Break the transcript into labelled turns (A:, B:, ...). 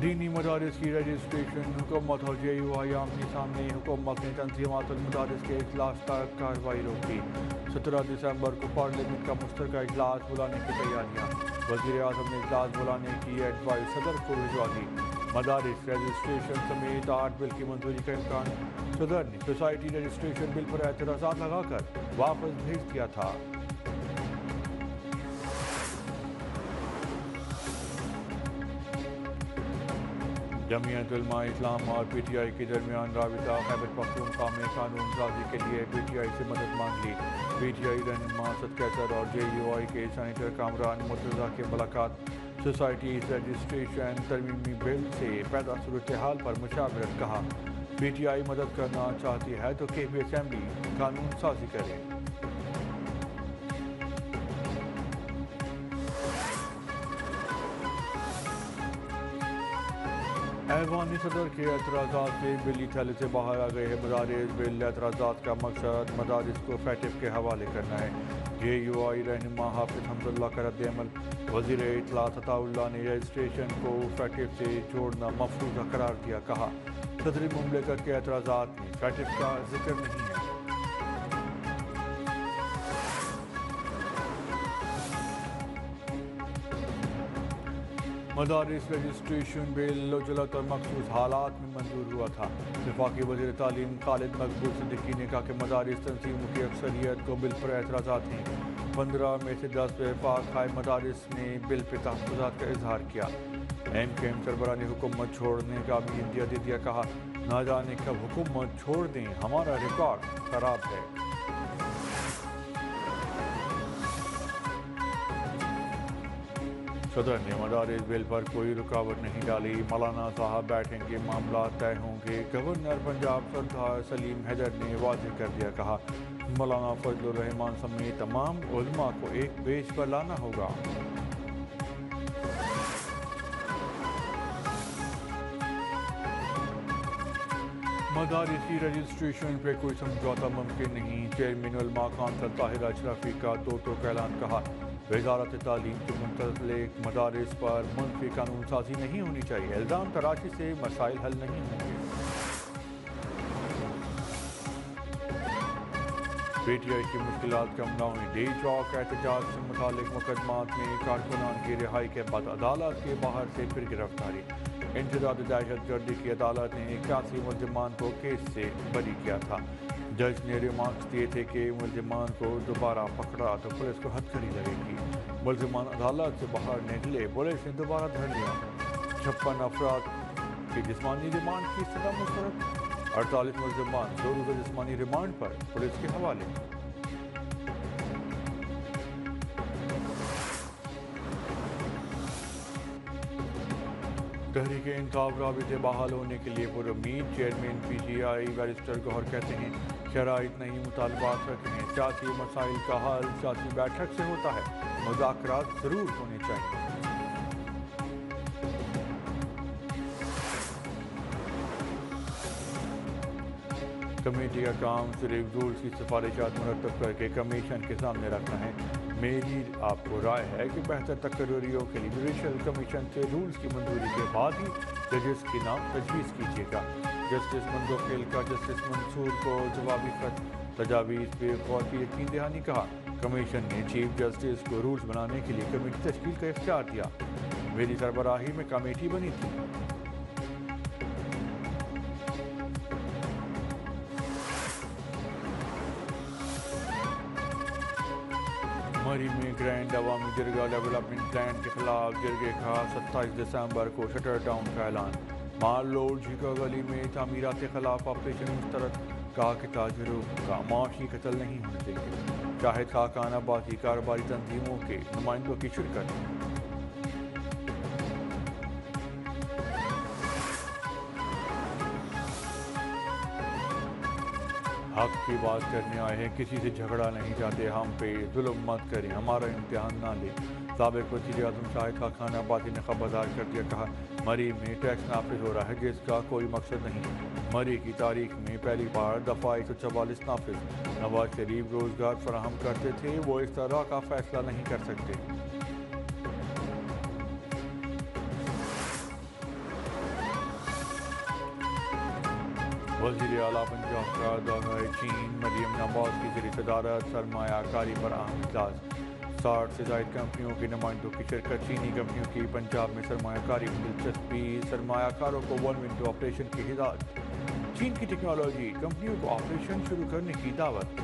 A: دینی مدارس کی رجسٹریشن حکومت اور جے یو آئی آمنے سامنے حکومت نے تنظیمات المدارس کے اجلاس تک کارروائی روکی 17 دسمبر کو پارلیمنٹ کا مشترکہ اجلاس بلانے کی تیاریاں وزیر اعظم نے اجلاس بلانے کی ایڈوائز صدر کو بھجوا دی مدارس رجسٹریشن سمیت 8 بل کی منظوری کا امکان صدر نے سوسائٹی رجسٹریشن بل پر اعتراضات لگا کر واپس بھیج دیا تھا جمعیت علماء اسلام اور پی ٹی آئی کے درمیان رابطہ خیبر پختونخوا میں قانون سازی کے لیے پی ٹی آئی سے مدد مانگ لی پی ٹی آئی رہنما اسد قیصر اور جے یو آئی کے سینیٹر کامران مرتضیٰ کی ملاقات سوسائٹی رجسٹریشن ترمیمی بل سے پیدا صورتحال پر مشاورت کہا پی ٹی آئی مدد کرنا چاہتی ہے تو کے پی اسمبلی قانون سازی کرے ایوانی صدر کے اعتراضات سے بلی تھیلے سے باہر آ گئے ہیں مدارس بل اعتراضات کا مقصد مدارس کو فیٹف کے حوالے کرنا ہے جے یو آئی رہنما حافظ حمداللہ کا رد عمل وزیر اطلاعات عطا اللہ نے رجسٹریشن کو فیٹف سے جوڑنا مفروضہ قرار دیا کہا صدر مملکت کے اعتراضات میں فیٹف کا ذکر نہیں ہے مدارس رجسٹریشن بل اجلت اور مخصوص حالات میں منظور ہوا تھا وفاقی وزیر تعلیم خالد مقبول صدیقی نے کہا کہ مدارس تنظیموں کی اکثریت کو بل پر اعتراضات ہیں 15 میں سے 10 وفاق خائے مدارس نے بل پہ تحفظات کا اظہار کیا ایم کے ایم سربراہ نے حکومت چھوڑنے کا بھی عندیہ دے دیا کہا نہ جانے کب حکومت چھوڑ دیں ہمارا ریکارڈ خراب ہے صدر نے مدارس بل پر کوئی رکاوٹ نہیں ڈالی مولانا صاحب بیٹھیں گے معاملات طے ہوں گے گورنر پنجاب سردار سلیم حیدر نے واضح کر دیا کہا مولانا فضل الرحمان سمیت تمام علماء کو ایک پیج پر لانا ہوگا مدارس کی رجسٹریشن پہ کوئی سمجھوتا ممکن نہیں چیئرمین علماء کونسل طاہر اشرفی کا ٹوک اعلان کہا وزارت تعلیم کے متعلق مدارس پر منفی قانون سازی نہیں ہونی چاہیے الزام تراشی سے مسائل حل نہیں ہوں گے پی ٹی آئی کی مشکلات کم نہ ہوئیں ڈی چوک احتجاج سے متعلق مقدمات میں کارکنان کی رہائی کے بعد عدالت کے باہر سے پھر گرفتاری انسداد دہشت گردی کی عدالت نے 81 ملزمان کو کیس سے بری کیا تھا جج نے ریمارکس دیے تھے کہ ملزمان کو دوبارہ پکڑا تو پولیس کو ہتھ کڑی لگے گی ملزمان عدالت سے باہر نکلے پولیس نے دوبارہ دھر لیا 56 افراد کی جسمانی ریمانڈ کی سزا مسترد 48 ملزمان 2 روزہ جسمانی ریمانڈ پر پولیس کے حوالے تحریک انصاف رابطے بحال ہونے کے لیے پرامید chairman P T I barrister Gohar کہتے ہیں شرائط نہیں مطالبات رکھے ہیں سیاسی مسائل کا حل سیاسی بیٹھک سے ہوتا ہے مذاکرات ضرور ہونے چاہیے کمیٹی کا کام صرف رولز کی سفارشات مرتب کر کے کمیشن کے سامنے رکھنا ہے میری آپ کو رائے ہے کہ بہتر تقرریوں کے لیے جوڈیشل کمیشن سے رولز کی منظوری کے بعد ہی ججز کی نام تجویز کیجیے گا جسٹس منذوخیل کا جسٹس منصور کو جوابی خط تجاویز پہ غور کی یقین دہانی کہا کمیشن نے چیف جسٹس کو رولز بنانے کے لیے کمیٹی تشکیل کا اختیار دیا میری سربراہی میں کمیٹی بنی تھی مری میں گرینڈ عوامی جرگہ ڈیولپمنٹ پلان کے خلاف جرگے کا 27 دسمبر کو شٹر ڈاؤن کا اعلان مال روڈ جھیکا گلی میں تعمیرات کے خلاف آپریشن مسترد کہا کہ تاجروں کا معاشی قتل نہیں ہونے دیں گے شاہد خاقان آبادی کاروباری تنظیموں کے نمائندوں کی شرکت حق کی بات کرنے آئے ہیں کسی سے جھگڑا نہیں چاہتے ہم پہ ظلم مت کریں ہمارا امتحان نہ لیں سابق وزیر اعظم شاہد خاقان آبادی نے خبردار کر دیا کہا مری میں ٹیکس نافذ ہو رہا ہے جس کا کوئی مقصد نہیں مری کی تاریخ میں پہلی بار دفعہ 144 نافذ نواز شریف روزگار فراہم کرتے تھے وہ اس طرح کا فیصلہ نہیں کر سکتے وزیر اعلیٰ پنجاب کا دورہ چین، مریم نواز کی زیر صدارت سرمایہ کاری پر اہم اجلاس، 60 سے زائد کمپنیوں کے نمائندوں کی شرکت، چینی کمپنیوں کی پنجاب میں سرمایہ کاری میں دلچسپی، سرمایہ کاروں کو ون ونڈو آپریشن کی ہدایت، چین کی ٹیکنالوجی کمپنیوں کو آپریشن شروع کرنے کی دعوت۔